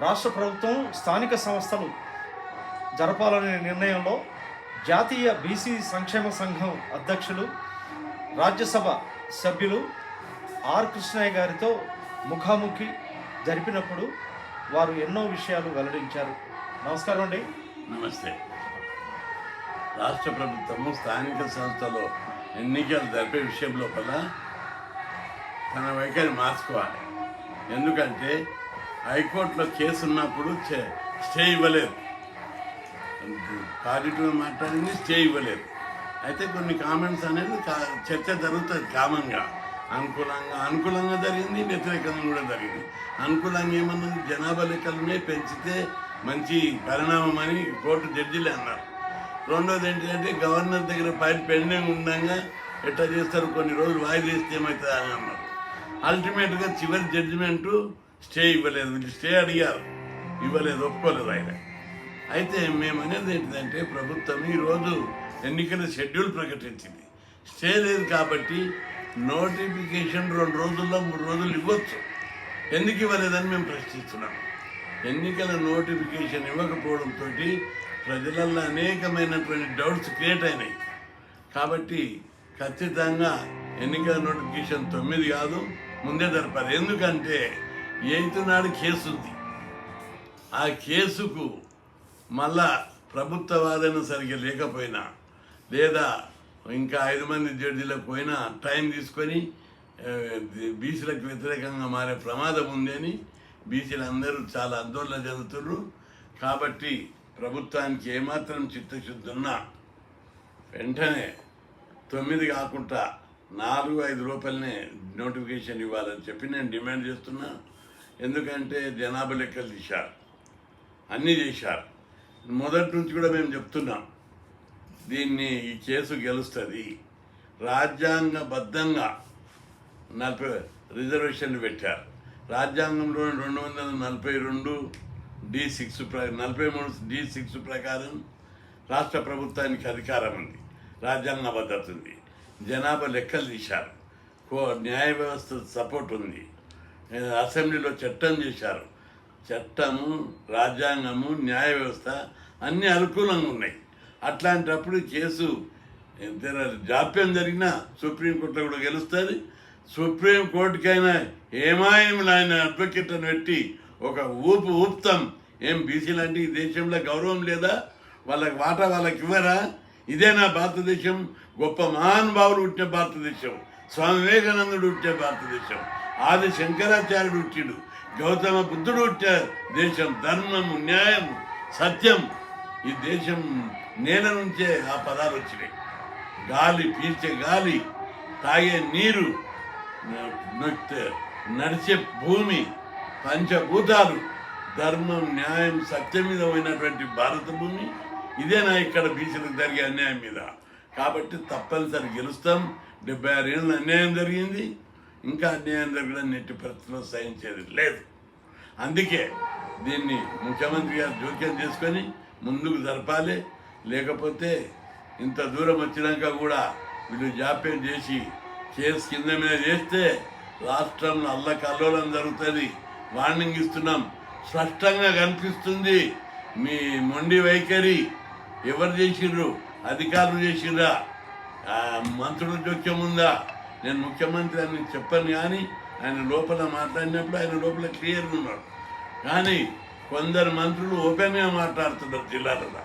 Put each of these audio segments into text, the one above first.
రాష్ట్ర ప్రభుత్వం స్థానిక సంస్థలు జరపాలనే నిర్ణయంలో జాతీయ బీసీ సంక్షేమ సంఘం అధ్యక్షులు రాజ్యసభ సభ్యులు ఆర్ కృష్ణయ్య గారితో ముఖాముఖి జరిపినప్పుడు వారు ఎన్నో విషయాలు వెల్లడించారు. నమస్కారం అండి. నమస్తే. రాష్ట్ర ప్రభుత్వము స్థానిక సంస్థలో ఎన్నికలు జరిపే విషయం లోపల తన వైఖరి మార్చుకోవాలి. ఎందుకంటే హైకోర్టులో కేసు ఉన్నప్పుడు స్టే ఇవ్వలేదు, పాజిటివ్గా మాట్లాడింది, స్టే ఇవ్వలేదు. అయితే కొన్ని కామెంట్స్ అనేది చర్చ జరుగుతుంది కామన్గా. అనుకూలంగా జరిగింది, వ్యతిరేకంగా కూడా జరిగింది. అనుకూలంగా ఏమన్నది, జనాభా లెక్కలనే పెంచితే మంచి పరిణామం అని కోర్టు జడ్జిలే అన్నారు. రెండోది ఏంటంటే గవర్నర్ దగ్గర ఫైల్ పెండింగ్ ఉండగా ఎట్లా చేస్తారు, కొన్ని రోజులు వాయిదా వేస్తే ఏమవుతుంది అని అన్నారు. అల్టిమేట్గా చివరి జడ్జిమెంటు స్టే ఇవ్వలేదు. వీళ్ళు స్టే అడిగారు, ఇవ్వలేదు, ఒప్పుకోలేదు ఆయన. అయితే మేము అనేది ఏంటిదంటే ప్రభుత్వం ఈరోజు ఎన్నికల షెడ్యూల్ ప్రకటించింది, స్టే లేదు కాబట్టి నోటిఫికేషన్ 2 రోజుల్లో 3 రోజులు ఇవ్వచ్చు. ఎందుకు ఇవ్వలేదని మేము ప్రశ్నిస్తున్నాం. ఎన్నికల నోటిఫికేషన్ ఇవ్వకపోవడంతో ప్రజలలో అనేకమైనటువంటి డౌట్స్ క్రియేట్ అయినాయి. కాబట్టి ఖచ్చితంగా ఎన్నికల నోటిఫికేషన్ 9 కాదు, ముందే జరపాలి. ఎందుకంటే 8 నాడు కేసు ఉంది. ఆ కేసుకు మళ్ళా ప్రభుత్వ వాదన సరిగ్గా లేకపోయినా, లేదా ఇంకా 5 మంది జడ్జీలకు పోయినా టైం తీసుకొని బీసీలకు వ్యతిరేకంగా మారే ప్రమాదం ఉంది అని బీసీలు అందరూ చాలా ఆందోళన చెందుతున్నారు. కాబట్టి ప్రభుత్వానికి ఏమాత్రం చిత్తశుద్ధి ఉన్నా వెంటనే 9 కాకుండా 4-5 రూపాయలనే నోటిఫికేషన్ ఇవ్వాలని చెప్పి నేను డిమాండ్ చేస్తున్నా. ఎందుకంటే జనాభా లెక్కలు తీశారు, అన్నీ చేశారు. మొదటి నుంచి కూడా మేము చెప్తున్నాం, దీన్ని ఈ కేసు గెలుస్తుంది. రాజ్యాంగబద్ధంగా 40 రిజర్వేషన్లు పెట్టారు. రాజ్యాంగంలో 242D6 43D6 ప్రకారం రాష్ట్ర ప్రభుత్వానికి అధికారం ఉంది, రాజ్యాంగ భద్రత ఉంది, జనాభా లెక్కలు తీశారు, న్యాయ వ్యవస్థ సపోర్ట్ ఉంది, అసెంబ్లీలో చట్టం చేశారు. చట్టము, రాజ్యాంగము, న్యాయ వ్యవస్థ అన్నీ అనుకూలంగా ఉన్నాయి. అట్లాంటప్పుడు కేసు జాప్యం జరిగినా సుప్రీంకోర్టులో కూడా గెలుస్తుంది. సుప్రీంకోర్టుకైనా ఏమాయములు ఆయన అడ్వకేట్లను పెట్టి ఒక ఊపుతాం. ఏం బీసీలు అంటే ఈ దేశంలో గౌరవం లేదా? వాళ్ళకి వాటా వాళ్ళకి ఇవ్వరా? ఇదేనా భారతదేశం? గొప్ప మహానుభావులు పుట్టిన భారతదేశం, స్వామి వివేకానందుడు పుట్టిన భారతదేశం, ఆది శంకరాచార్యుడు పుట్టిడు, గౌతమ బుద్ధుడు పుట్టిన దేశం, ధర్మము, న్యాయము, సత్యం. ఈ దేశం నేల నుంచే ఆ పదాలు వచ్చినాయి. గాలి, పీల్చే గాలి, తాగే నీరు, నడిచే భూమి, పంచభూతాలు, ధర్మం, న్యాయం, సత్యం మీద పోయినటువంటి భారత భూమి ఇదేనా ఇక్కడ బీసీలకు జరిగే అన్యాయం మీద? కాబట్టి తప్పనిసరి గెలుస్తాం. 76 ఏళ్ళ అన్యాయం జరిగింది, ఇంకా అన్యాయం జరగడం నెట్టి పరిస్థితిలో సహించేది లేదు. అందుకే దీన్ని ముఖ్యమంత్రి గారు జోక్యం చేసుకొని ముందుకు జరపాలి. లేకపోతే ఇంత దూరం వచ్చినాక కూడా వీళ్ళు జాప్యం చేసి కేసు కింద మీద చేస్తే రాష్ట్రంలో అల్లకల్లోలం జరుగుతుంది. వార్నింగ్ ఇస్తున్నాం. స్పష్టంగా కనిపిస్తుంది మీ మొండి వైఖరి. ఎవరు చేసిండ్రు? అధికారులు చేసిండ్రా? మంత్రుల జోక్యం ఉందా? నేను ముఖ్యమంత్రి అని చెప్పను, కానీ ఆయన లోపల మాట్లాడినప్పుడు ఆయన లోపల క్లియర్గా ఉన్నాడు. కానీ కొందరు మంత్రులు ఓపెన్గా మాట్లాడుతున్నారు జిల్లాలలో.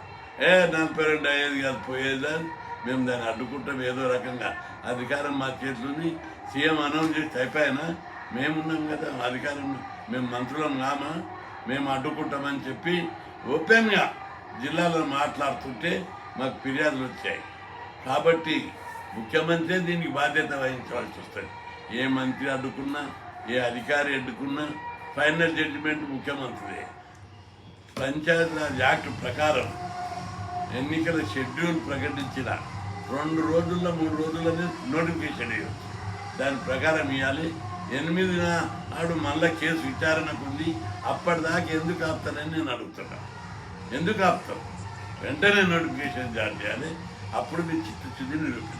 42 అయ్యేది కాదు, పోయేదా, మేము దాన్ని అడ్డుకుంటాం. ఏదో రకంగా అధికారం మా చేతులని సీఎం అనౌన్స్ చేసి అయిపోయినా మేమున్నాం కదా అధికారంలో, మేము మంత్రులం కామా, మేము అడ్డుకుంటామని చెప్పి ఓపెన్గా జిల్లాలో మాట్లాడుతుంటే మాకు ఫిర్యాదులు వచ్చాయి. కాబట్టి ముఖ్యమంత్రి దీనికి బాధ్యత వహించవలసి వస్తుంది. ఏ మంత్రి అడ్డుకున్నా, ఏ అధికారి అడ్డుకున్నా ఫైనల్ జడ్జిమెంట్ ముఖ్యమంత్రిదే. పంచాయతీరాజ్ యాక్ట్ ప్రకారం ఎన్నికల షెడ్యూల్ ప్రకటించిన 2 రోజుల్లో 3 రోజులనే నోటిఫికేషన్ ఇవ్వచ్చు. దాని ప్రకారం ఇవ్వాలి. 8 నాడు మళ్ళీ కేసు విచారణకు ఉంది. అప్పటిదాకా ఎందుకు ఆపుతారని నేను అడుగుతున్నాను. ఎందుకు ఆపుతాం? వెంటనే నోటిఫికేషన్ జారీ చేయాలి. అప్పుడు మీ చిత్తశుద్ధి నిరూపిస్తారు.